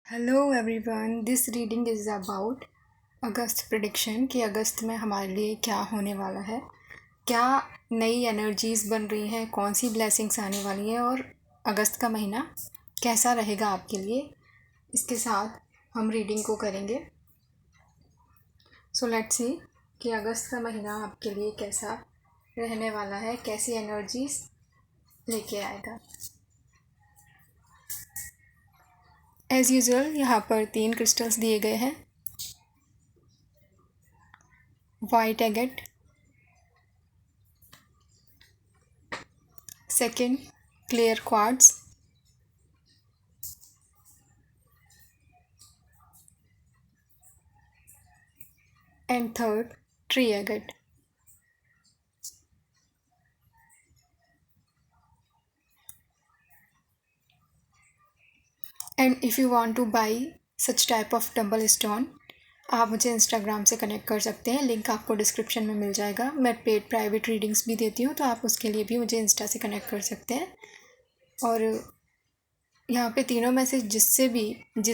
Hello everyone, this reading is about August prediction कि अगस्त में हमारे लिए क्या होने वाला है, क्या नई एनर्जीज़ बन रही हैं, कौन सी ब्लेसिंग्स आने वाली हैं और अगस्त का महीना कैसा रहेगा आपके लिए। इसके साथ हम रीडिंग को करेंगे। सो लेट्स सी कि अगस्त का महीना आपके लिए कैसा रहने वाला है, कैसी एनर्जीज़ लेके आएगा। एज़ यूजुअल यहाँ पर 3 क्रिस्टल्स दिए गए हैं। White agate, second clear quartz, and third tree agate. And if you want to buy such type of tumble stone, आप मुझे इंस्टाग्राम से कनेक्ट कर सकते हैं, लिंक आपको डिस्क्रिप्शन में मिल जाएगा। मैं पेड प्राइवेट रीडिंग्स भी देती हूँ, तो आप उसके लिए भी मुझे इंस्टा से कनेक्ट कर सकते हैं। और यहाँ पे तीनों में से जिस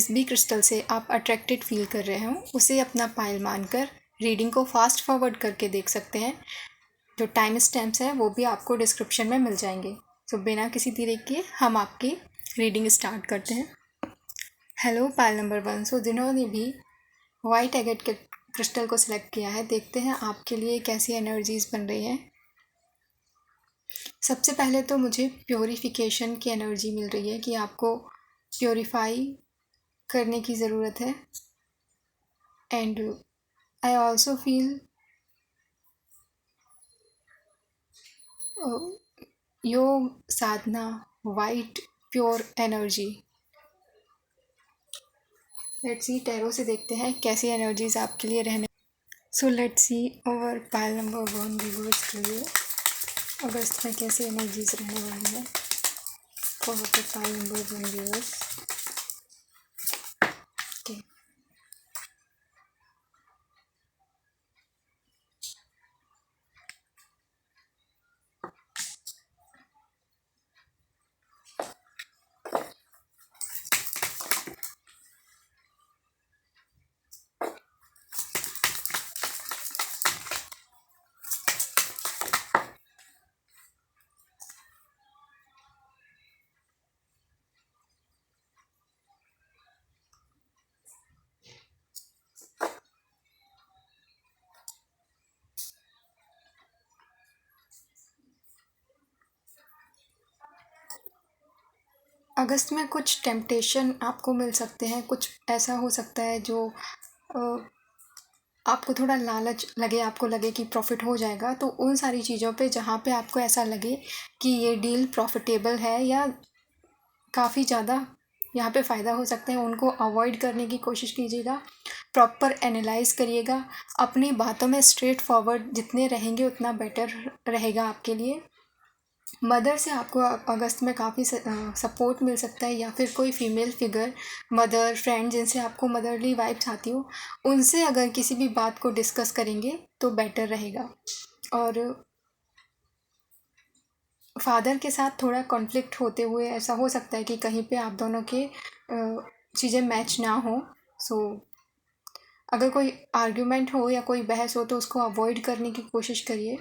भी क्रिस्टल से आप अट्रैक्टेड फील कर रहे हो, उसे अपना पायल मानकर रीडिंग को फास्ट फॉरवर्ड करके देख सकते हैं। जो टाइम स्टैम्प्स हैं वो भी आपको डिस्क्रिप्शन में मिल जाएंगे। तो बिना किसी देरी के हम आपकी रीडिंग स्टार्ट करते हैं। हेलो पायल नंबर 1। सो जिन्होंने भी वाइट एगेट के क्रिस्टल को सिलेक्ट किया है, देखते हैं आपके लिए कैसी एनर्जीज़ बन रही हैं। सबसे पहले तो मुझे प्योरीफिकेशन की एनर्जी मिल रही है कि आपको प्योरीफाई करने की ज़रूरत है। And I also feel yoga, sadhana, white pure energy. Let's see, tarot से देखते हैं कैसी एनर्जीज आपके लिए रहने। So let's see over pile number 1 viewers के लिए अगस्त में कैसी एनर्जीज रहने वाली है for pile number 1 viewers. Okay, अगस्त में कुछ टेम्पटेशन आपको मिल सकते हैं। कुछ ऐसा हो सकता है जो आपको थोड़ा लालच लगे, आपको लगे कि प्रॉफिट हो जाएगा, तो उन सारी चीज़ों पे जहाँ पे आपको ऐसा लगे कि ये डील प्रॉफिटेबल है या काफ़ी ज़्यादा यहाँ पे फ़ायदा हो सकता है, उनको अवॉइड करने की कोशिश कीजिएगा। प्रॉपर एनालाइज करिएगा। अपनी बातों में स्ट्रेट फॉरवर्ड जितने रहेंगे उतना बेटर रहेगा आपके लिए। मदर से आपको अगस्त में काफ़ी सपोर्ट मिल सकता है, या फिर कोई फीमेल फिगर, मदर, फ्रेंड जिनसे आपको मदरली वाइब्स आती हो, उनसे अगर किसी भी बात को डिस्कस करेंगे तो बेटर रहेगा। और फादर के साथ थोड़ा कॉन्फ्लिक्ट होते हुए ऐसा हो सकता है कि कहीं पे आप दोनों के चीज़ें मैच ना हो। सो अगर कोई आर्ग्यूमेंट हो या कोई बहस हो तो उसको अवॉइड करने की कोशिश करिए।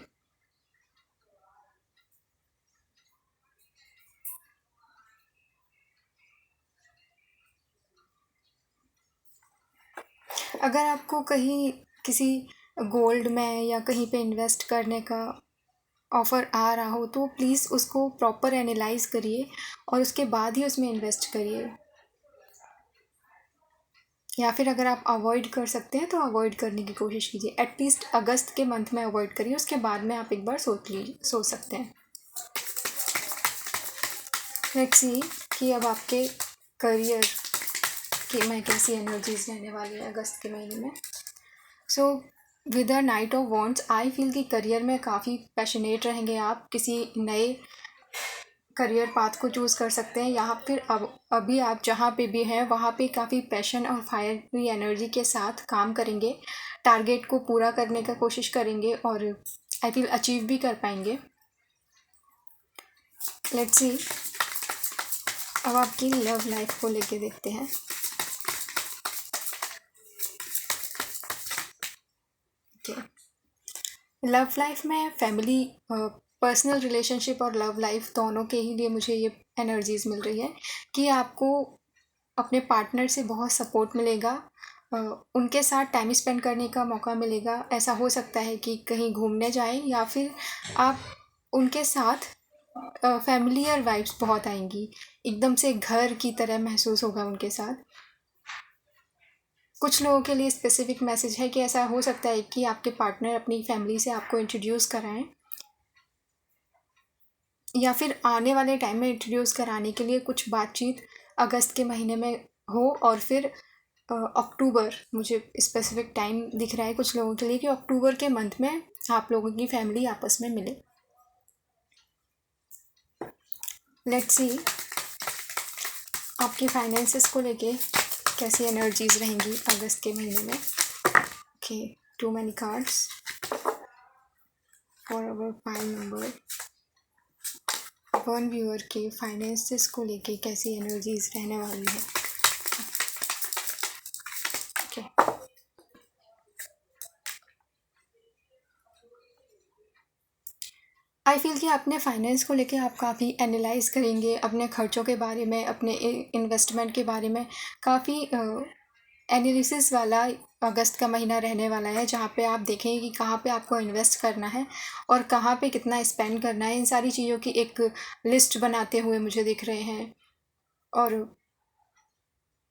अगर आपको कहीं किसी गोल्ड में या कहीं पे इन्वेस्ट करने का ऑफ़र आ रहा हो तो प्लीज़ उसको प्रॉपर एनालाइज करिए और उसके बाद ही उसमें इन्वेस्ट करिए। या फिर अगर आप अवॉइड कर सकते हैं तो अवॉइड करने की कोशिश कीजिए। एटलीस्ट अगस्त के मंथ में अवॉइड करिए, उसके बाद में आप एक बार सोच सकते हैं। लेट्स सी कि अब आपके करियर की में कैसी एनर्जीज रहने वाली है अगस्त के महीने में। So with the night of wands I feel कि करियर में काफ़ी पैशनेट रहेंगे आप, किसी नए करियर पाथ को चूज़ कर सकते हैं, या फिर अभी आप जहाँ पे भी हैं वहाँ पे काफ़ी पैशन और फायरी एनर्जी के साथ काम करेंगे, टारगेट को पूरा करने का कोशिश करेंगे और आई फील अचीव भी कर पाएंगे। लेट्स सी अब आपकी लव लाइफ को लेके देखते हैं। लव लाइफ में फैमिली, पर्सनल रिलेशनशिप और लव लाइफ दोनों के ही लिए मुझे ये एनर्जीज़ मिल रही है कि आपको अपने पार्टनर से बहुत सपोर्ट मिलेगा, अ, उनके साथ टाइम स्पेंड करने का मौका मिलेगा। ऐसा हो सकता है कि कहीं घूमने जाएं या फिर आप उनके साथ, फैमिलियर वाइब्स बहुत आएंगी, एकदम से घर की तरह महसूस होगा उनके साथ। कुछ लोगों के लिए स्पेसिफिक मैसेज है कि ऐसा हो सकता है कि आपके पार्टनर अपनी फैमिली से आपको इंट्रोड्यूस कराएं या फिर आने वाले टाइम में इंट्रोड्यूस कराने के लिए कुछ बातचीत अगस्त के महीने में हो, और फिर अक्टूबर, मुझे स्पेसिफिक टाइम दिख रहा है कुछ लोगों के लिए कि अक्टूबर के मंथ में आप लोगों की फैमिली आपस में मिले। लेट्स सी आपकी फाइनेंसेस को लेके कैसी एनर्जीज रहेंगी अगस्त के महीने में। Okay, too many cards for our pile number. One viewer के फाइनेंसेस को लेके कैसी एनर्जीज रहने वाली है। ओके, आई फील कि अपने फाइनेंस को लेके आप काफ़ी एनालाइज करेंगे, अपने खर्चों के बारे में, अपने इन्वेस्टमेंट के बारे में काफ़ी एनालिसिस वाला अगस्त का महीना रहने वाला है, जहाँ पे आप देखेंगे कि कहाँ पे आपको इन्वेस्ट करना है और कहाँ पे कितना स्पेंड करना है। इन सारी चीज़ों की एक लिस्ट बनाते हुए मुझे दिख रहे हैं, और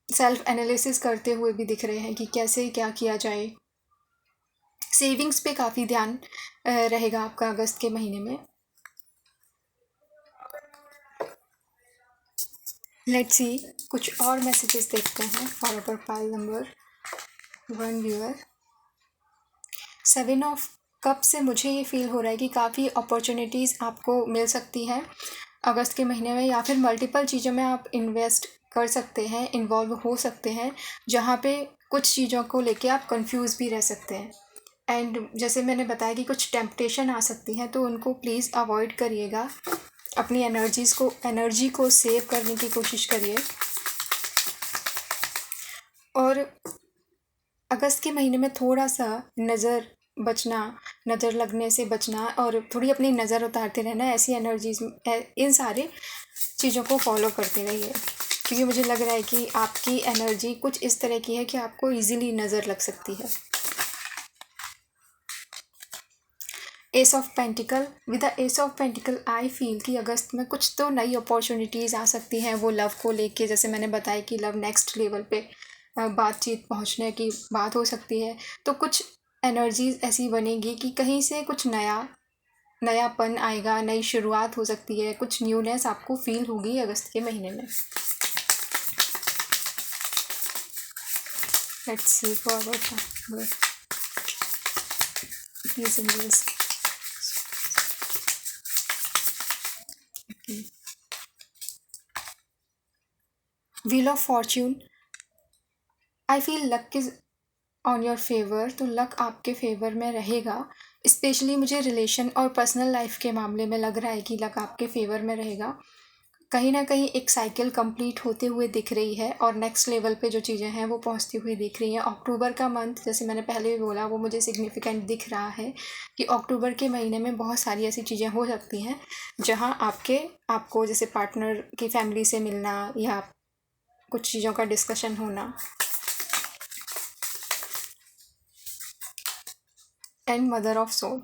सेल्फ एनालिसिस करते हुए भी दिख रहे हैं कि कैसे क्या किया जाए। सेविंग्स पे काफ़ी ध्यान रहेगा आपका अगस्त के महीने में। लेट्स सी कुछ और मैसेजेस देखते हैं for our pile number one viewer. 7 of cup से मुझे ये फील हो रहा है कि काफ़ी अपॉर्चुनिटीज़ आपको मिल सकती हैं अगस्त के महीने में, या फिर मल्टीपल चीज़ों में आप इन्वेस्ट कर सकते हैं, इन्वॉल्व हो सकते हैं, जहाँ पे कुछ चीज़ों को लेके आप कंफ्यूज भी रह सकते हैं। एंड जैसे मैंने बताया कि कुछ टेम्पटेशन आ सकती हैं, तो उनको प्लीज़ अवॉइड करिएगा। अपनी एनर्जी को सेव करने की कोशिश करिए। और अगस्त के महीने में थोड़ा सा नज़र लगने से बचना, और थोड़ी अपनी नज़र उतारते रहना, ऐसी एनर्जीज, इन सारे चीज़ों को फॉलो करते रहिए, क्योंकि मुझे लग रहा है कि आपकी एनर्जी कुछ इस तरह की है कि आपको इजीली नज़र लग सकती है। S of pentacle, with the S of pentacle I feel कि अगस्त में कुछ तो नई अपॉर्चुनिटीज़ आ सकती हैं, वो लव को लेके, जैसे मैंने बताया कि लव नेक्स्ट लेवल पे बातचीत पहुंचने की बात हो सकती है। तो कुछ एनर्जीज ऐसी बनेगी कि कहीं से कुछ नयापन आएगा, नई शुरुआत हो सकती है, कुछ न्यूनेस आपको फील होगी अगस्त के महीने में। Let's see forward please angels. Wheel of fortune, I feel luck is on your favour, तो लक आपके फेवर में रहेगा। स्पेशली मुझे रिलेशन और पर्सनल लाइफ के मामले में लग रहा है कि लक आपके फेवर में रहेगा। कहीं ना कहीं एक साइकिल कंप्लीट होते हुए दिख रही है, और नेक्स्ट लेवल पे जो चीज़ें हैं वो पहुंचती हुई दिख रही हैं। अक्टूबर का मंथ, जैसे मैंने पहले भी बोला, वो मुझे सिग्निफिकेंट दिख रहा है कि अक्टूबर के महीने में बहुत सारी ऐसी चीज़ें हो सकती हैं जहां आपको जैसे पार्टनर की फैमिली से मिलना, या कुछ चीज़ों का डिस्कशन होना। And mother of soul,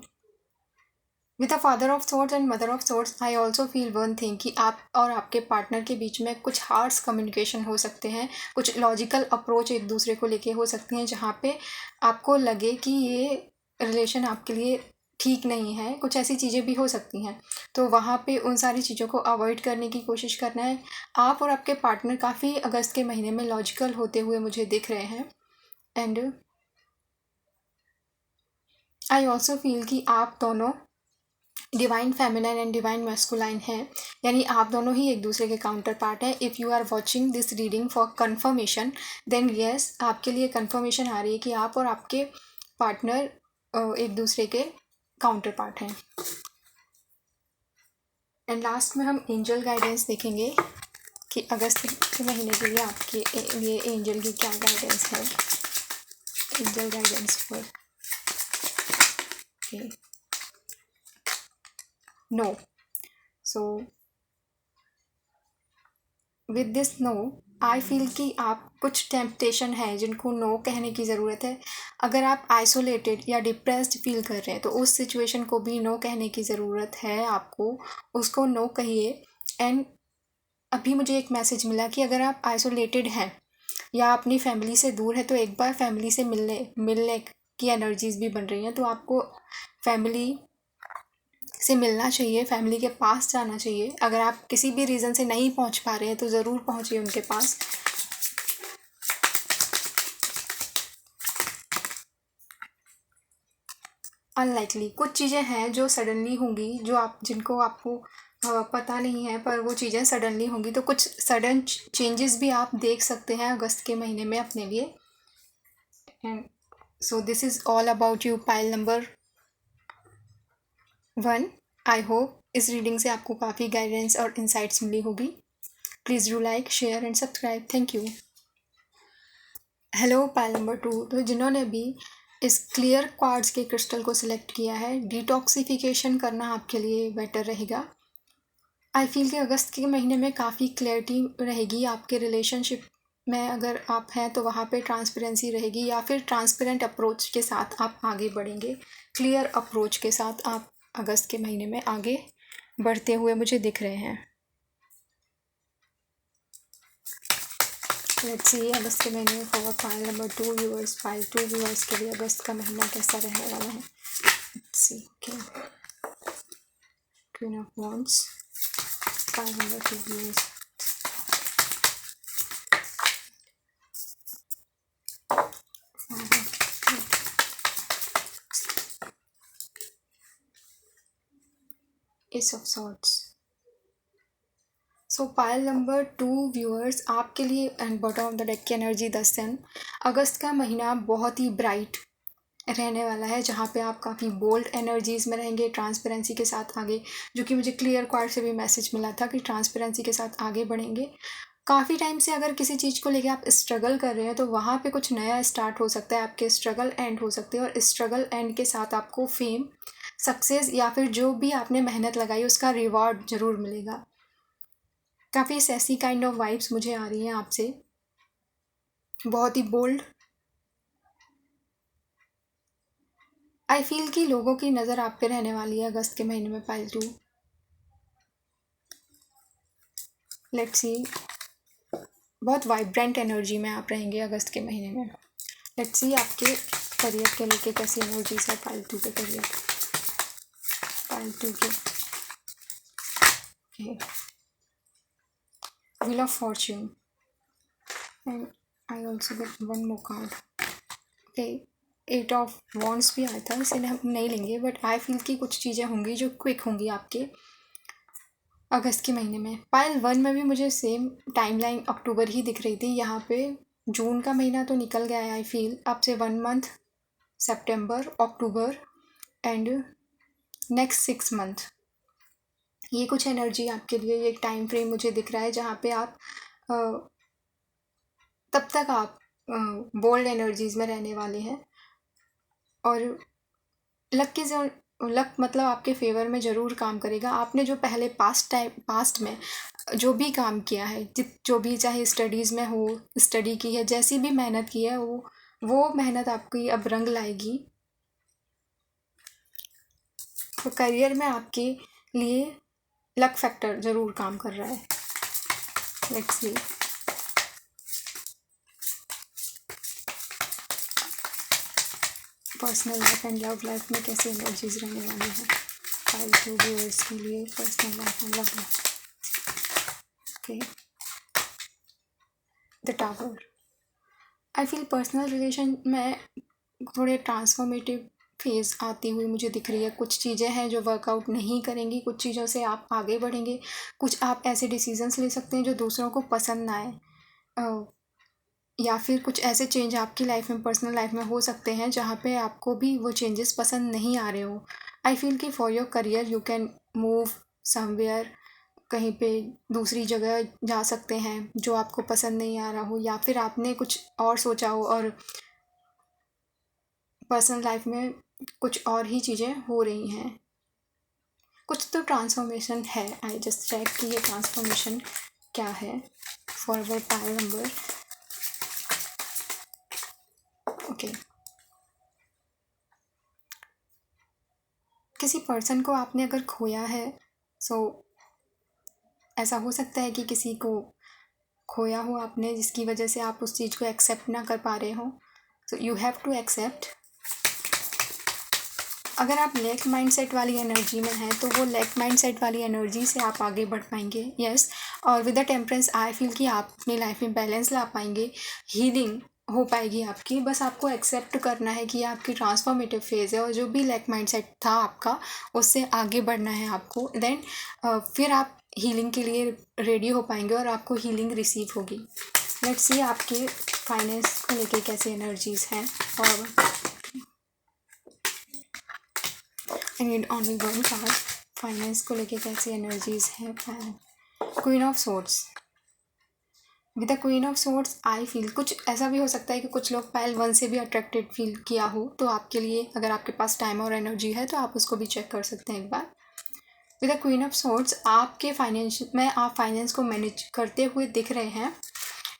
with the father of thoughts and mother of thoughts I also feel one thing कि आप और आपके पार्टनर के बीच में कुछ हार्श कम्युनिकेशन हो सकते हैं, कुछ लॉजिकल अप्रोच एक दूसरे को लेके हो सकती हैं, जहाँ पे आपको लगे कि ये रिलेशन आपके लिए ठीक नहीं है। कुछ ऐसी चीज़ें भी हो सकती हैं, तो वहाँ पे उन सारी चीज़ों को अवॉइड करने की कोशिश करना है। आप और आपके पार्टनर काफ़ी अगस्त के महीने में लॉजिकल होते हुए मुझे दिख रहे हैं। एंड आई ऑल्सो फील कि आप दोनों divine feminine and divine masculine है, यानी आप दोनों ही एक दूसरे के काउंटर पार्ट हैं। If you are watching this reading for confirmation, then yes, आपके लिए कन्फर्मेशन आ रही है कि आप और आपके पार्टनर एक दूसरे के काउंटर पार्ट हैं। एंड लास्ट में हम एंजल गाइडेंस देखेंगे कि अगस्त के महीने के लिए आपके लिए एंजल की क्या गाइडेंस है। एंजल गाइडेंस पर okay, no. So with this no I feel कि आप कुछ टेम्पटेशन है जिनको नो कहने की ज़रूरत है। अगर आप आइसोलेटेड या डिप्रेस्ड फील कर रहे हैं तो उस सिचुएशन को भी नो कहने की ज़रूरत है आपको, उसको नो कहिए। एंड अभी मुझे एक मैसेज मिला कि अगर आप आइसोलेटेड हैं या अपनी फैमिली से दूर है तो एक बार फैमिली से मिलने की एनर्जीज भी बन रही हैं, तो आपको फैमिली से मिलना चाहिए, फैमिली के पास जाना चाहिए। अगर आप किसी भी रीज़न से नहीं पहुंच पा रहे हैं तो ज़रूर पहुंचिए उनके पास। अनलाइकली कुछ चीज़ें हैं जो सडनली होंगी, जिनको आपको पता नहीं है, पर वो चीज़ें सडनली होंगी। तो कुछ सडन चेंजेस भी आप देख सकते हैं अगस्त के महीने में अपने लिए। And so this is all about you pile number 1। I hope इस रीडिंग से आपको काफ़ी गाइडेंस और इंसाइट्स मिली होगी। Please do like, share and subscribe. Thank you. Hello pile number 2। तो जिन्होंने भी इस क्लियर क्वार्ट्ज के क्रिस्टल को सिलेक्ट किया है, डिटॉक्सिफिकेशन करना आपके लिए बेटर रहेगा। आई फील कि अगस्त के महीने में काफ़ी क्लैरिटी रहेगी आपके रिलेशनशिप में। अगर आप हैं तो वहाँ पे ट्रांसपेरेंसी रहेगी, या फिर ट्रांसपेरेंट अप्रोच के साथ आप आगे बढ़ेंगे। क्लियर अप्रोच के साथ आप अगस्त के महीने में आगे बढ़ते हुए मुझे दिख रहे हैं। लेट्स सी अगस्त के महीने में for pile number 2 viewers, pile 2 viewers के लिए अगस्त का महीना कैसा रहने वाला है। Let's see. Okay, queen of wands, pile number 2 viewers, S of swords. So pile number 2 viewers, आपके लिए and bottom of the deck की एनर्जी 10 सन। अगस्त का महीना बहुत ही ब्राइट रहने वाला है, जहाँ पे आप काफ़ी बोल्ड एनर्जीज़ में रहेंगे, ट्रांसपेरेंसी के साथ आगे, जो कि मुझे क्लियर क्वार्ट से भी मैसेज मिला था कि ट्रांसपेरेंसी के साथ आगे बढ़ेंगे। काफ़ी टाइम से अगर किसी चीज़ को लेके आप स्ट्रगल कर रहे हैं तो वहाँ पे कुछ नया स्टार्ट हो सकता है, आपके स्ट्रगल एंड हो सकते हैं, और स्ट्रगल एंड के साथ आपको फेम, सक्सेस या फिर जो भी आपने मेहनत लगाई उसका रिवॉर्ड ज़रूर मिलेगा। काफ़ी सैसी काइंड ऑफ वाइब्स मुझे आ रही हैं आपसे, बहुत ही बोल्ड। आई फील कि लोगों की नज़र आप पे रहने वाली है अगस्त के महीने में पाइल 2। लेट्स सी, बहुत वाइब्रेंट एनर्जी में आप रहेंगे अगस्त के महीने में। लेट्स सी आपके करियर के लेके कैसी एनर्जीज है पाइल 2 के करियर, पाइल 2 के। Wheel of Fortune and I also get one more card. Okay, 8 of wands भी आया था, इसे हम नहीं लेंगे, बट आई फील कि कुछ चीज़ें होंगी जो क्विक होंगी आपके अगस्त के महीने में। पाइल 1 में भी मुझे सेम टाइमलाइन अक्टूबर ही दिख रही थी। यहाँ पे जून का महीना तो निकल गया है, आई फील अब से 1 month, September, October and next 6 month, ये कुछ एनर्जी आपके लिए, एक टाइम फ्रेम मुझे दिख रहा है जहाँ पे आप तब तक आप बोल्ड एनर्जीज में रहने वाले हैं। और लक मतलब आपके फेवर में ज़रूर काम करेगा। आपने जो पहले पास्ट में जो भी काम किया है, जो भी चाहे स्टडीज़ में हो, स्टडी की है, जैसी भी मेहनत की है, वो मेहनत आपकी अब रंग लाएगी। तो करियर में आपके लिए लक फैक्टर ज़रूर काम कर रहा है। Let's see, personal life and love life में कैसी एनर्जीज रहने वाली हैं पाइल 2 व्यूअर्स के लिए, personal life and love life. Okay, the tower. I feel personal relation में थोड़े ट्रांसफॉर्मेटिव फेज़ आती हुई मुझे दिख रही है। कुछ चीज़ें हैं जो वर्कआउट नहीं करेंगी, कुछ चीज़ों से आप आगे बढ़ेंगे, कुछ आप ऐसे डिसीजंस ले सकते हैं जो दूसरों को पसंद ना आए, या फिर कुछ ऐसे चेंज आपकी लाइफ में, पर्सनल लाइफ में हो सकते हैं जहाँ पे आपको भी वो चेंजेस पसंद नहीं आ रहे हो। आई फील कि for your career you can move somewhere, कहीं पे दूसरी जगह जा सकते हैं जो आपको पसंद नहीं आ रहा हो, या फिर आपने कुछ और सोचा हो और पर्सनल लाइफ में कुछ और ही चीज़ें हो रही हैं। कुछ तो ट्रांसफॉर्मेशन है। आई जस्ट चेक कि ये ट्रांसफॉर्मेशन क्या है for our pile number. Okay, किसी पर्सन को आपने अगर खोया है, सो ऐसा हो सकता है कि किसी को खोया हो आपने, जिसकी वजह से आप उस चीज़ को एक्सेप्ट ना कर पा रहे हो। So you have to accept. अगर आप लैक माइंडसेट वाली एनर्जी में हैं तो वो लैक माइंडसेट वाली एनर्जी से आप आगे बढ़ पाएंगे। यस, और with the temperance I feel कि आप अपनी लाइफ में बैलेंस ला पाएंगे, हीलिंग हो पाएगी आपकी। बस आपको एक्सेप्ट करना है कि ये आपकी ट्रांसफॉर्मेटिव फेज़ है और जो भी लैक माइंडसेट था आपका उससे आगे बढ़ना है आपको। देन फिर आप हीलिंग के लिए रेडी हो पाएंगे और आपको हीलिंग रिसीव होगी। लेट्स सी आपके फाइनेंस को लेके कैसी एनर्जीज हैं। और I need only one card. Finance को लेके कैसी एनर्जीज हैं। Queen of swords. With the queen of swords I feel कुछ ऐसा भी हो सकता है कि कुछ लोग पायल 1 से भी अट्रैक्टेड फील किया हो, तो आपके लिए अगर आपके पास टाइम और एनर्जी है तो आप उसको भी चेक कर सकते हैं एक बार। With the queen of swords आपके फाइनेंस में आप फाइनेंस को मैनेज करते हुए दिख रहे हैं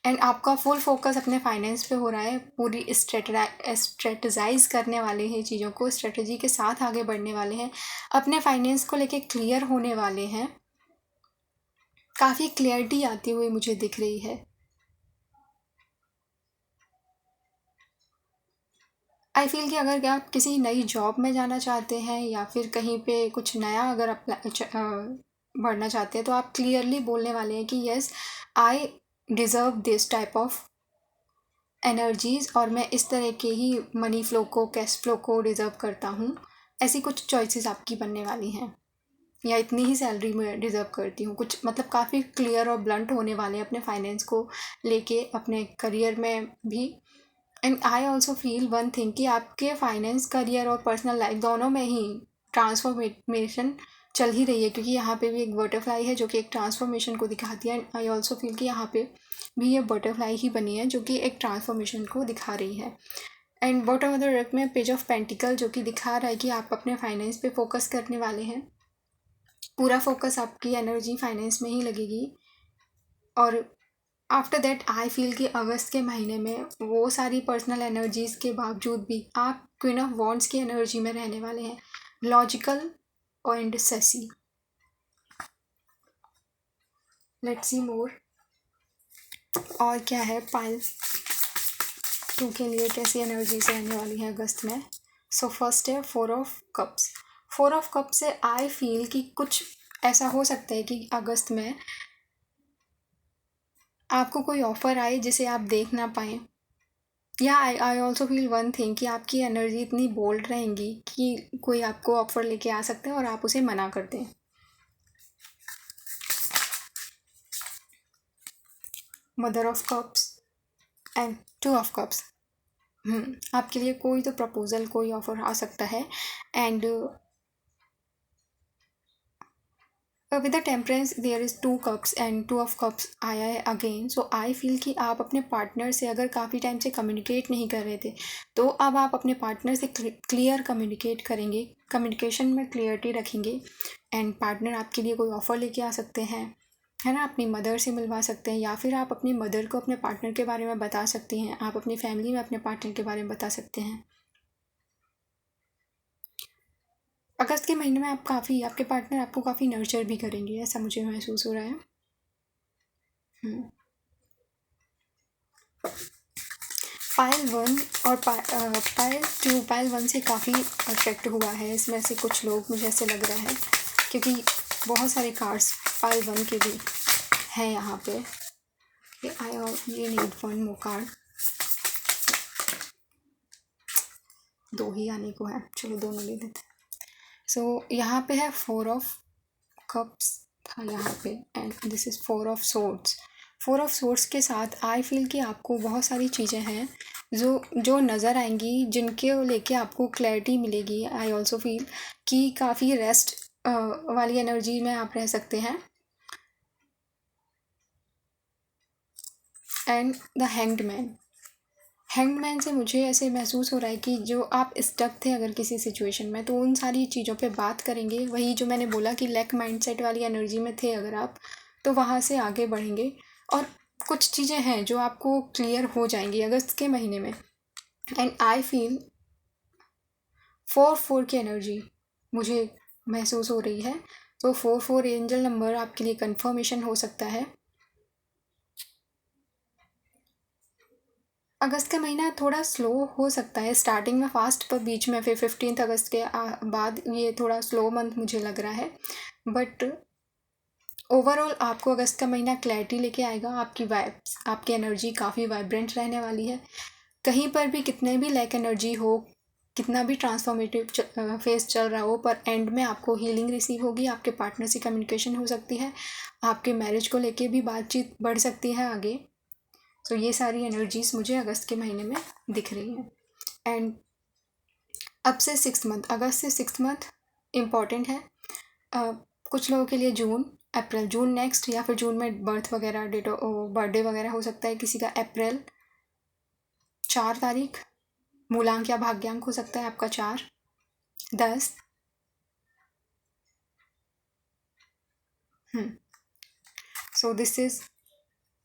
एंड आपका फुल फोकस अपने फाइनेंस पे हो रहा है। पूरी स्ट्रेटजाइज करने वाले हैं चीज़ों को, स्ट्रेटजी के साथ आगे बढ़ने वाले हैं, अपने फाइनेंस को लेके क्लियर होने वाले हैं। काफ़ी क्लियरिटी आती हुई मुझे दिख रही है। आई फील कि अगर आप किसी नई जॉब में जाना चाहते हैं या फिर कहीं पे कुछ नया अगर आप बढ़ना चाहते हैं तो आप क्लियरली बोलने वाले हैं कि yes I deserve this type of energies और मैं इस तरह के ही मनी फ्लो को, कैश फ्लो को डिज़र्व करता हूँ। ऐसी कुछ चॉइसेस आपकी बनने वाली हैं, या इतनी ही सैलरी मैं डिज़र्व करती हूँ। कुछ मतलब काफ़ी क्लियर और ब्लंट होने वाले हैं अपने फाइनेंस को लेके, अपने करियर में भी। And I also feel one thing कि आपके फाइनेंस, करियर और पर्सनल लाइफ दोनों में ही ट्रांसफॉर्मेशन चल ही रही है, क्योंकि यहाँ पे भी एक बटरफ्लाई है जो कि एक ट्रांसफॉर्मेशन को दिखाती है। एंड आई ऑल्सो फील कि यहाँ पे भी ये बटरफ्लाई ही बनी है जो कि एक ट्रांसफॉर्मेशन को दिखा रही है। And bottom of the deck में पेज ऑफ पेंटिकल जो कि दिखा रहा है कि आप अपने फाइनेंस पे फोकस करने वाले हैं। पूरा फोकस आपकी एनर्जी फाइनेंस में ही लगेगी। और आफ्टर दैट आई फील कि अगस्त के महीने में वो सारी पर्सनल एनर्जीज़ के बावजूद भी आप क्वीन ऑफ वॉन्ड्स की एनर्जी में रहने वाले हैं, लॉजिकल एंड सेसी। लेट्स सी मोर। और क्या है पाइल 2 के लिए, कैसी एनर्जी से रहने वाली है अगस्त में। सो फर्स्ट है 4 ऑफ कप्स। 4 ऑफ कप्स से आई फील कि कुछ ऐसा हो सकता है कि अगस्त में आपको कोई ऑफ़र आए जिसे आप देख ना पाएँ, या आई ऑल्सो फील वन थिंग कि आपकी एनर्जी इतनी बोल्ड रहेंगी कि कोई आपको ऑफ़र लेके आ सकता है और आप उसे मना कर दें। Mother of cups and 2 of cups. आपके लिए कोई तो प्रपोजल, कोई ऑफ़र आ सकता है। And with the temperance there is 2 cups and 2 of cups आया है अगेन। सो आई फील कि आप अपने पार्टनर से अगर काफ़ी टाइम से कम्युनिकेट नहीं कर रहे थे तो अब आप अपने पार्टनर से क्लियर कम्युनिकेट करेंगे, कम्युनिकेशन में क्लियरिटी रखेंगे। एंड पार्टनर आपके लिए कोई ऑफ़र लेके आ सकते हैं, है ना, अपनी मदर से मिलवा सकते हैं, या फिर आप अपनी मदर को अपने पार्टनर के बारे में बता सकते हैं, आप अपनी फैमिली में अपने पार्टनर के बारे में बता सकते हैं। अगस्त के महीने में आप काफ़ी, आपके पार्टनर आपको काफ़ी नर्चर भी करेंगे, ऐसा मुझे महसूस हो रहा है। पायल 1 और पायल 2, पायल 1 से काफ़ी अट्रैक्ट हुआ है इसमें से कुछ लोग, मुझे ऐसे लग रहा है, क्योंकि बहुत सारे कार्ड्स पायल 1 के भी हैं यहाँ पे। ये नीड 1 मोर कार्ड। 2 ही आने को है, चलो दोनों ले लेते। सो यहाँ पे है 4 ऑफ कप्स था यहाँ पे, and this is 4 of swords. 4 of swords के साथ आई फील कि आपको बहुत सारी चीज़ें हैं जो नज़र आएंगी, जिनके लेके आपको क्लैरिटी मिलेगी। आई ऑल्सो फील कि काफ़ी रेस्ट वाली एनर्जी में आप रह सकते हैं। And the hanged man. Hangman से मुझे ऐसे महसूस हो रहा है कि जो आप स्टक थे अगर किसी सिचुएशन में, तो उन सारी चीज़ों पे बात करेंगे। वही जो मैंने बोला कि लैक माइंडसेट वाली एनर्जी में थे अगर आप, तो वहाँ से आगे बढ़ेंगे। और कुछ चीज़ें हैं जो आपको क्लियर हो जाएंगी अगस्त के महीने में। एंड आई फील 4-4 की एनर्जी मुझे महसूस हो रही है। तो 4-4 एंजल नंबर आपके लिए कंफर्मेशन हो सकता है। अगस्त का महीना थोड़ा स्लो हो सकता है, स्टार्टिंग में फास्ट पर बीच में फिर 15 अगस्त के बाद ये थोड़ा स्लो मंथ मुझे लग रहा है। बट ओवरऑल आपको अगस्त का महीना क्लैरिटी लेके आएगा। आपकी वाइब्स, आपकी एनर्जी काफ़ी वाइब्रेंट रहने वाली है। कहीं पर भी कितने भी लैक एनर्जी हो, कितना भी ट्रांसफॉर्मेटिव फेस चल रहा हो, पर एंड में आपको हीलिंग रिसीव होगी। आपके पार्टनर से कम्युनिकेशन हो सकती है, आपके मैरिज को लेके भी बातचीत बढ़ सकती है आगे। तो ये सारी एनर्जीज मुझे अगस्त के महीने में दिख रही हैं। एंड अब से 6 मंथ, अगस्त से 6 मंथ इम्पॉर्टेंट है। कुछ लोगों के लिए जून, अप्रैल, जून नेक्स्ट, या फिर जून में बर्थ वगैरह, डेट बर्थडे वगैरह हो सकता है किसी का। अप्रैल 4 तारीख, मूलांक या भाग्यांक हो सकता है आपका 4, 10। सो दिस इज़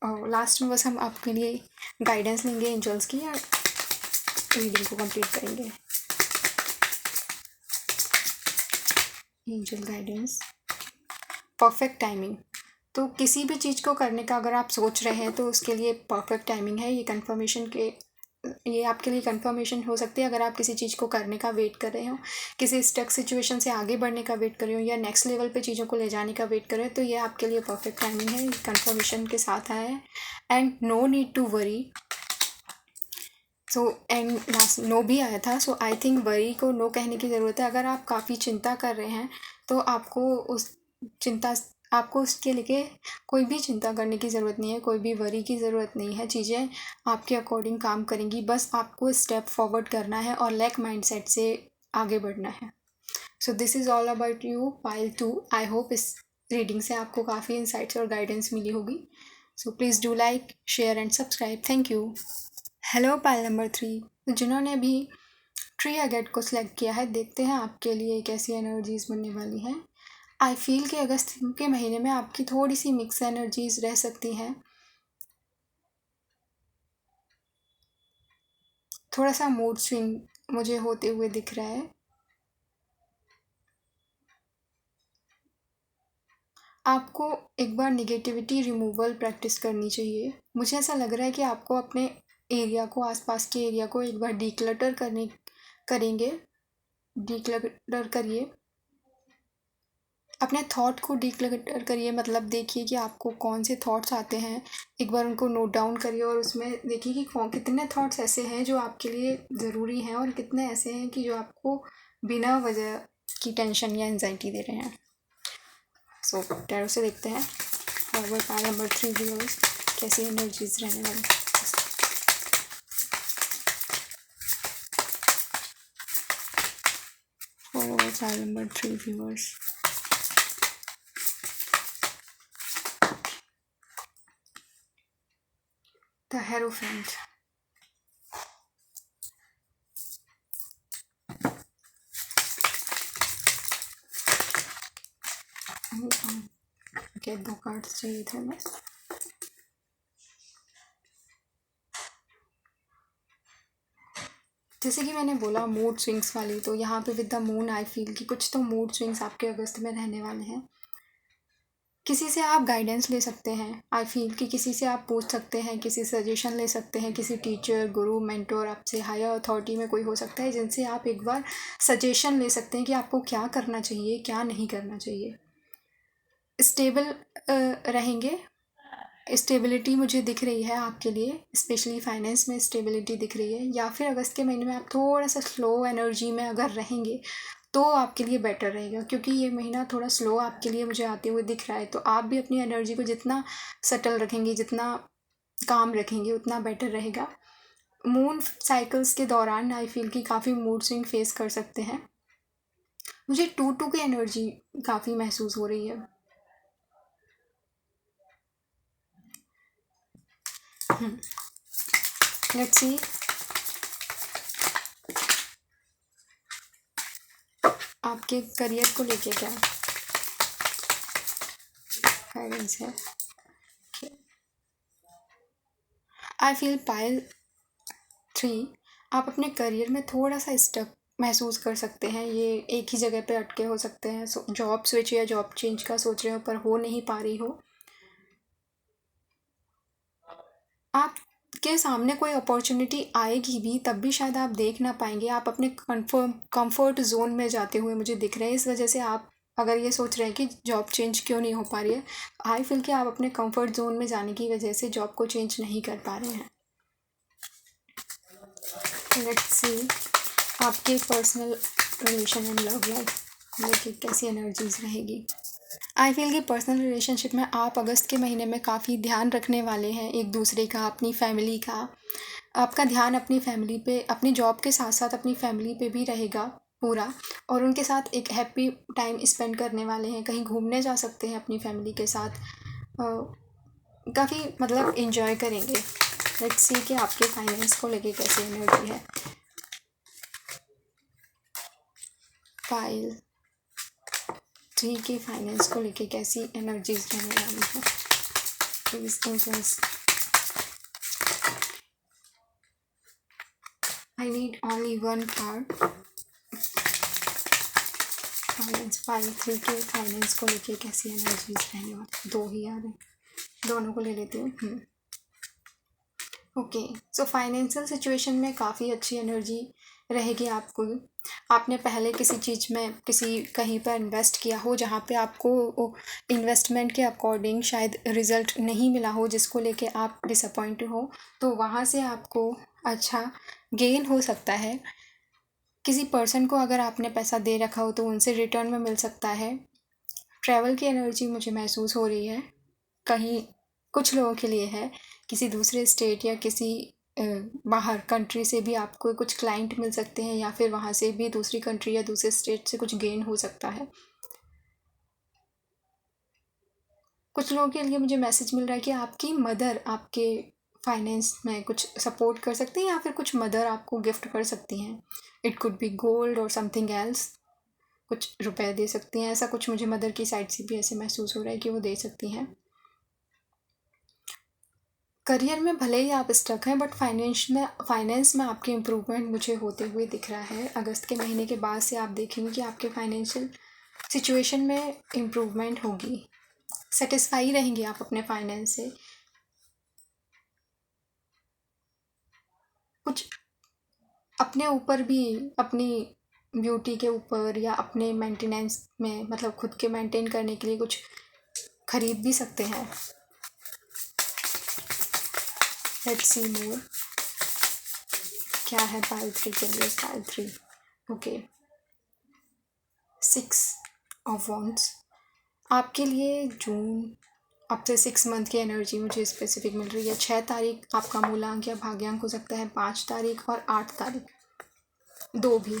लास्ट में बस हम आपके लिए गाइडेंस लेंगे एंजल्स की, या रीडिंग को कंप्लीट करेंगे। Angel guidance, perfect timing. तो किसी भी चीज़ को करने का अगर आप सोच रहे हैं तो उसके लिए परफेक्ट टाइमिंग है। ये कंफर्मेशन के, ये आपके लिए कंफर्मेशन हो सकती है अगर आप किसी चीज़ को करने का वेट कर रहे हो, किसी स्टक सिचुएशन से आगे बढ़ने का वेट कर रहे हो, या नेक्स्ट लेवल पे चीज़ों को ले जाने का वेट कर रहे हो, तो ये आपके लिए परफेक्ट टाइमिंग है। कंफर्मेशन के साथ आया है। And no need to worry. So and last no भी आया था। सो आई थिंक वरी को नो कहने की ज़रूरत है। अगर आप काफ़ी चिंता कर रहे हैं तो आपको उसके लिए कोई भी चिंता करने की ज़रूरत नहीं है, कोई भी वरी की ज़रूरत नहीं है। चीज़ें आपके अकॉर्डिंग काम करेंगी, बस आपको स्टेप फॉरवर्ड करना है और लैक माइंडसेट से आगे बढ़ना है। So this is all about you pile 2। I hope इस रीडिंग से आपको काफ़ी इंसाइट्स और गाइडेंस मिली होगी। So please do like, share and subscribe. Thank you. Hello pile number 3, जिन्होंने भी ट्री अगेट को सिलेक्ट किया है, देखते हैं आपके लिए कैसी एनर्जीज बनने वाली हैं। आई फील कि अगस्त के महीने में आपकी थोड़ी सी मिक्स एनर्जीज रह सकती हैं। थोड़ा सा मूड स्विंग मुझे होते हुए दिख रहा है। आपको एक बार निगेटिविटी रिमूवल प्रैक्टिस करनी चाहिए। मुझे ऐसा लग रहा है कि आपको अपने एरिया को, आसपास के एरिया को एक बार डीक्लटर करेंगे। डीक्लटर करिए, अपने थॉट को डीक्लटर करिए। मतलब देखिए कि आपको कौन से थॉट्स आते हैं, एक बार उनको नोट डाउन करिए और उसमें देखिए कि कितने थॉट्स ऐसे हैं जो आपके लिए ज़रूरी हैं और कितने ऐसे हैं कि जो आपको बिना वजह की टेंशन या एंजाइटी दे रहे हैं। सो टैरो से देखते हैं फॉरवर्ड पाइल नंबर 3 व्यूअर्स कैसी एनर्जीज रहने वाली। Forward pile number 3 viewers, the hierophant. Okay, 2 cards चाहिए थे बस। जैसे कि मैंने बोला मूड स्विंग्स वाली, तो यहाँ पे with the moon I feel कि कुछ तो मूड स्विंग्स आपके अगस्त में रहने वाले हैं। किसी से आप गाइडेंस ले सकते हैं। आई फील कि किसी से आप पूछ सकते हैं, किसी सजेशन ले सकते हैं, किसी टीचर, गुरु, मेंटोर, आपसे हायर अथॉरिटी में कोई हो सकता है जिनसे आप एक बार सजेशन ले सकते हैं कि आपको क्या करना चाहिए, क्या नहीं करना चाहिए। स्टेबल रहेंगे। स्टेबिलिटी मुझे दिख रही है आपके लिए, स्पेशली फाइनेंस में स्टेबिलिटी दिख रही है। या फिर अगस्त के महीने में आप थोड़ा सा स्लो एनर्जी में अगर रहेंगे तो आपके लिए बेटर रहेगा, क्योंकि ये महीना थोड़ा स्लो आपके लिए मुझे आते हुए दिख रहा है। तो आप भी अपनी एनर्जी को जितना सटल रखेंगे, जितना काम रखेंगे, उतना बेटर रहेगा। मून साइकिल्स के दौरान आई फील कि काफ़ी मूड स्विंग फेस कर सकते हैं। मुझे 2-2 की एनर्जी काफ़ी महसूस हो रही है। लेट्स सी आपके करियर को लेके क्या गाइडेंस है? आई फील पाइल 3, आप अपने करियर में थोड़ा सा स्टक महसूस कर सकते हैं। ये एक ही जगह पे अटके हो सकते हैं। जॉब स्विच या जॉब चेंज का सोच रहे हो पर हो नहीं पा रही हो। आपके सामने कोई अपॉर्चुनिटी आएगी भी तब भी शायद आप देख ना पाएंगे। आप अपने कंफर्ट जोन में जाते हुए मुझे दिख रहे हैं। इस वजह से आप अगर ये सोच रहे हैं कि जॉब चेंज क्यों नहीं हो पा रही है, आई फील कि आप अपने कंफर्ट जोन में जाने की वजह से जॉब को चेंज नहीं कर पा रहे हैं। लेट्स सी आपके personal relation and love life में कैसी एनर्जीज रहेगी। आई फील कि पर्सनल रिलेशनशिप में आप अगस्त के महीने में काफ़ी ध्यान रखने वाले हैं एक दूसरे का, अपनी फैमिली का। आपका ध्यान अपनी फैमिली पे, अपनी जॉब के साथ साथ अपनी फैमिली पे भी रहेगा पूरा, और उनके साथ एक हैप्पी टाइम स्पेंड करने वाले हैं। कहीं घूमने जा सकते हैं अपनी फैमिली के साथ, काफ़ी मतलब इन्जॉय करेंगे। लेट्स सी कि आपके फाइनेंस को लेके कैसी एनर्जी है। फाइल 3 के फाइनेंस को लेके कैसी एनर्जीज रहने वाली है। Please influence. I need only one card. Finance file 3 के फाइनेंस को लेके कैसी एनर्जीज रहने वाली। 2 ही आ रहे, दोनों को ले लेती हूँ। ओके, सो फाइनेंशियल सिचुएशन में काफ़ी अच्छी एनर्जी रहेगी आपको। आपने पहले किसी चीज़ में कहीं पर इन्वेस्ट किया हो जहाँ पे आपको इन्वेस्टमेंट के अकॉर्डिंग शायद रिज़ल्ट नहीं मिला हो, जिसको लेके आप डिसअपॉइंट हो, तो वहाँ से आपको अच्छा गेन हो सकता है। किसी पर्सन को अगर आपने पैसा दे रखा हो तो उनसे रिटर्न में मिल सकता है। ट्रैवल की एनर्जी मुझे महसूस हो रही है, कहीं कुछ लोगों के लिए है। किसी दूसरे स्टेट या किसी बाहर कंट्री से भी आपको कुछ क्लाइंट मिल सकते हैं, या फिर वहाँ से भी दूसरी कंट्री या दूसरे स्टेट से कुछ गेन हो सकता है। कुछ लोगों के लिए मुझे मैसेज मिल रहा है कि आपकी मदर आपके फाइनेंस में कुछ सपोर्ट कर सकती हैं, या फिर कुछ मदर आपको गिफ्ट कर सकती हैं। इट कुड बी गोल्ड और समथिंग एल्स, कुछ रुपए दे सकती हैं। ऐसा कुछ मुझे मदर की साइड से भी ऐसे महसूस हो रहा है कि वो दे सकती हैं। करियर में भले ही आप स्टक हैं, बट फाइनेंस में आपके इम्प्रूवमेंट मुझे होते हुए दिख रहा है। अगस्त के महीने के बाद से आप देखेंगे कि आपके फाइनेंशियल सिचुएशन में इम्प्रूवमेंट होगी। सेटिस्फाई रहेंगे आप अपने फाइनेंस से। कुछ अपने ऊपर भी, अपनी ब्यूटी के ऊपर या अपने मेंटेनेंस में, मतलब खुद के मेंटेन करने के लिए कुछ खरीद भी सकते हैं। लेट्स सी मोर, क्या है पाइल 3 के लिए। पाइल 3 ओके, 6 ऑफ वॉन्ड्स आपके लिए जून अब से 6 मंथ की एनर्जी मुझे स्पेसिफिक मिल रही है। 6 तारीख आपका मूलांक या भाग्यांक हो सकता है, 5 तारीख और 8 तारीख, 2 भी।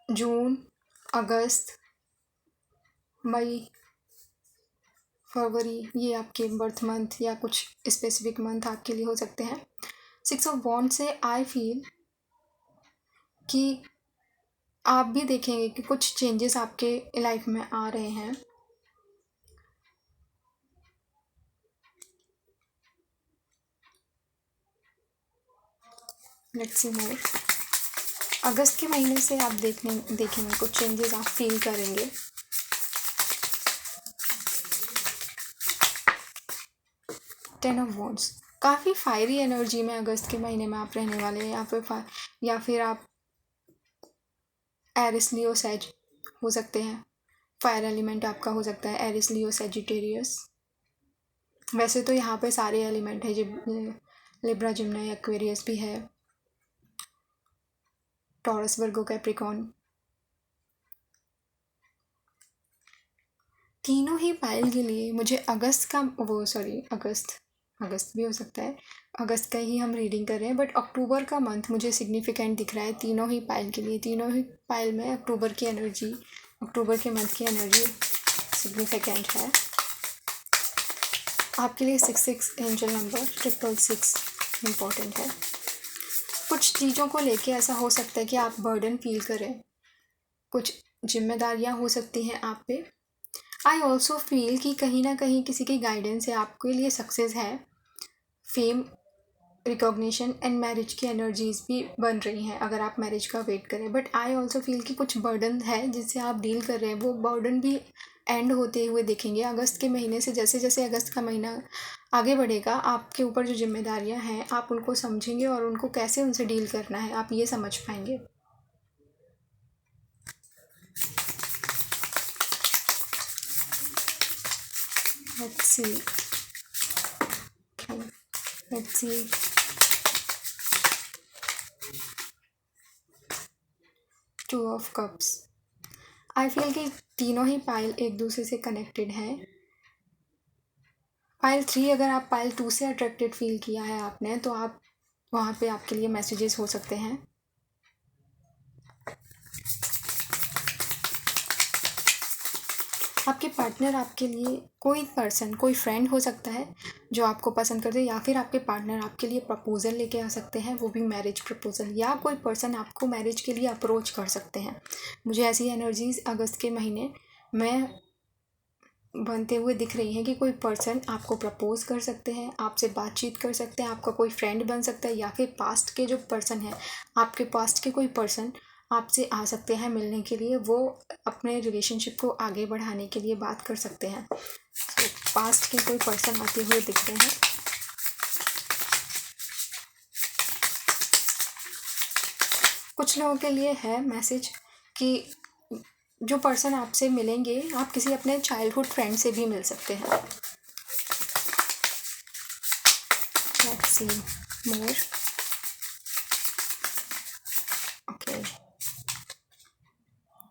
जून, अगस्त, मई, फरवरी, ये आपके बर्थ मंथ या कुछ स्पेसिफिक मंथ आपके लिए हो सकते हैं। 6 ऑफ वॉन्ड से आई फील कि आप भी देखेंगे कि कुछ चेंजेस आपके लाइफ में आ रहे हैं। लेट्स सी मोर, अगस्त के महीने से आप देखेंगे कुछ चेंजेस आप फील करेंगे। टेन ऑफ वॉन्ड्स, काफ़ी फायरी एनर्जी में अगस्त के महीने में आप रहने वाले हैं, या फिर आप एरिस लियो सेज हो सकते हैं। फायर एलिमेंट आपका हो सकता है एरिस लियो सेजिटेरियस। वैसे तो यहाँ पे सारे एलिमेंट है, जब लिब्रा जिम्ना एक्वेरियस भी है, टॉरस वर्गो कैप्रिकॉन, तीनों ही पाइल के लिए मुझे अगस्त भी हो सकता है, अगस्त का ही हम रीडिंग कर रहे हैं, बट अक्टूबर का मंथ मुझे सिग्निफिकेंट दिख रहा है तीनों ही पाइल के लिए। तीनों ही पाइल में अक्टूबर के मंथ की एनर्जी सिग्निफिकेंट है। आपके लिए 66 एंजल नंबर 666 इम्पॉर्टेंट है। कुछ चीज़ों को लेके ऐसा हो सकता है कि आप बर्डन फील करें, कुछ जिम्मेदारियाँ हो सकती हैं आप पे। आई ऑल्सो फील कि कहीं ना कहीं किसी की गाइडेंस से आपके लिए सक्सेस है, फेम, रिकॉग्निशन एंड मैरिज की एनर्जीज भी बन रही हैं अगर आप मैरिज का वेट करें। बट आई ऑल्सो फील कि कुछ बर्डन है जिससे आप डील कर रहे हैं, वो बर्डन भी एंड होते हुए दिखेंगे अगस्त के महीने से। जैसे जैसे अगस्त का महीना आगे बढ़ेगा, आपके ऊपर जो जिम्मेदारियां हैं आप उनको समझेंगे और उनको कैसे उनसे डील करना है आप ये समझ पाएंगे। Let's see, let's see. Two of cups. I feel कि तीनों ही पाइल एक दूसरे से कनेक्टेड हैं। पाइल 3, अगर आप पाइल 2 से अट्रैक्टेड फील किया है आपने, तो आप वहाँ पे आपके लिए मैसेजेस हो सकते हैं। आपके पार्टनर आपके लिए कोई पर्सन, कोई फ्रेंड हो सकता है जो आपको पसंद करते हैं, या फिर आपके पार्टनर आपके लिए प्रपोज़ल लेके आ सकते हैं, वो भी मैरिज प्रपोज़ल, या कोई पर्सन आपको मैरिज के लिए अप्रोच कर सकते हैं। मुझे ऐसी एनर्जीज अगस्त के महीने में बनते हुए दिख रही हैं कि कोई पर्सन आपको प्रपोज कर सकते हैं, आपसे बातचीत कर सकते हैं, आपका कोई फ्रेंड बन सकता है, या फिर पास्ट के जो पर्सन हैं, आपके पास्ट के कोई पर्सन आपसे आ सकते हैं मिलने के लिए, वो अपने रिलेशनशिप को आगे बढ़ाने के लिए बात कर सकते हैं। तो पास्ट के कोई पर्सन आते हुए दिख रहे हैं। कुछ लोगों के लिए है मैसेज कि जो पर्सन आपसे मिलेंगे, आप किसी अपने चाइल्डहुड फ्रेंड से भी मिल सकते हैं। Let's see more. Okay,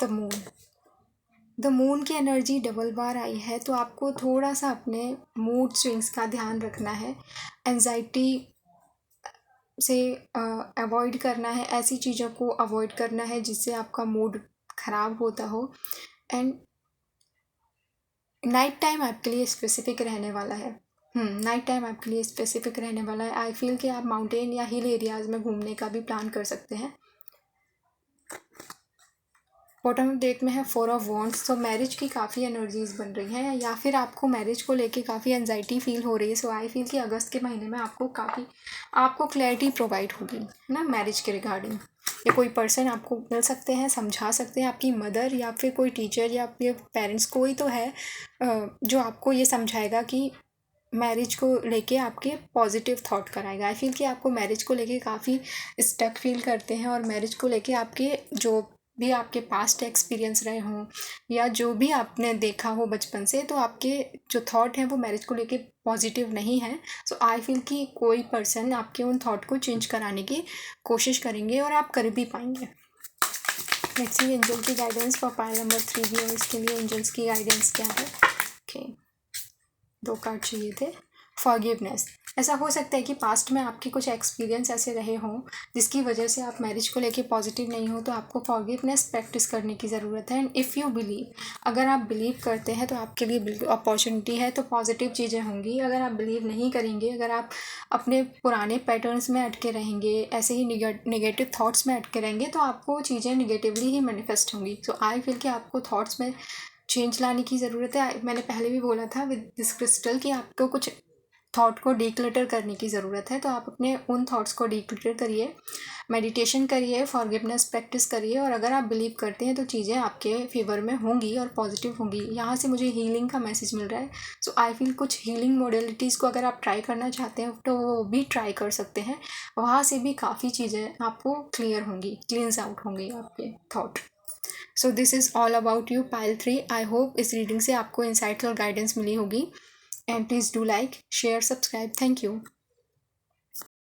the moon. The moon की एनर्जी डबल बार आई है, तो आपको थोड़ा सा अपने मूड स्विंग्स का ध्यान रखना है, एंजाइटी से अवॉइड करना है, ऐसी चीज़ों को अवॉइड करना है जिससे आपका मूड ख़राब होता हो। एंड नाइट टाइम आपके लिए स्पेसिफिक रहने वाला है। नाइट टाइम आपके लिए स्पेसिफिक रहने वाला है। आई फील कि आप माउंटेन या हिल एरियाज़ में घूमने का भी प्लान कर सकते हैं। बॉटम ऑफ डेक में है 4 ऑफ वॉन्ड्स, तो मैरिज की काफ़ी एनर्जीज बन रही हैं, या फिर आपको मैरिज को लेके काफ़ी एनजाइटी फील हो रही है। सो आई फील कि अगस्त के महीने में आपको क्लैरिटी प्रोवाइड होगी ना मैरिज के रिगार्डिंग, या कोई पर्सन आपको मिल सकते हैं, समझा सकते हैं, आपकी मदर या फिर कोई टीचर या फिर पेरेंट्स, कोई तो है जो आपको ये समझाएगा कि मैरिज को लेके आपके पॉजिटिव थॉट कराएगा। आई फील कि आपको मैरिज को लेके काफ़ी स्टक फील करते हैं, और मैरिज को लेके आपके जो भी आपके पास्ट एक्सपीरियंस रहे हों या जो भी आपने देखा हो बचपन से, तो आपके जो थॉट हैं वो मैरिज को लेके पॉजिटिव नहीं है। सो आई फील कि कोई पर्सन आपके उन थॉट को चेंज कराने की कोशिश करेंगे और आप कर भी पाएंगे। लेट्स सी एंजल की गाइडेंस फॉर पाइल नंबर 3 भी, और इसके लिए एंजल्स की गाइडेंस क्या है। ओके, 2 कार्ड चाहिए थे। फॉरगिवनेस। ऐसा हो सकता है कि पास्ट में आपके कुछ एक्सपीरियंस ऐसे रहे हों जिसकी वजह से आप मैरिज को लेके पॉजिटिव नहीं हो, तो आपको फॉरगिवनेस प्रैक्टिस करने की ज़रूरत है। एंड इफ़ यू बिलीव, अगर आप बिलीव करते हैं तो आपके लिए बिल्कुल अपॉर्चुनिटी है, तो पॉजिटिव चीज़ें होंगी। अगर आप बिलीव नहीं करेंगे, अगर आप अपने पुराने पैटर्न्स में अटके रहेंगे, ऐसे ही निगेटिव थाट्स में अटके रहेंगे, तो आपको चीज़ें निगेटिवली ही मैनिफेस्ट होंगी। सो आई फील कि आपको थाट्स में चेंज लाने की ज़रूरत है। मैंने पहले भी बोला था विद दिस क्रिस्टल कि आपको कुछ थॉट को डीक्लटर करने की ज़रूरत है, तो आप अपने उन थॉट्स को डीक्लटर करिए, मेडिटेशन करिए, फॉरगिवनेस प्रैक्टिस करिए, और अगर आप बिलीव करते हैं तो चीज़ें आपके फेवर में होंगी और पॉजिटिव होंगी। यहाँ से मुझे हीलिंग का मैसेज मिल रहा है। सो आई फील कुछ हीलिंग मोडेलिटीज़ को अगर आप ट्राई करना चाहते हैं तो वो भी ट्राई कर सकते हैं, वहाँ से भी काफ़ी चीज़ें आपको क्लियर होंगी, क्लींस आउट होंगी आपके thought. So this is all about you pile 3। I hope इस रीडिंग से आपको इंसाइट्स और गाइडेंस मिली होगी। And please do like, share, subscribe. Thank you.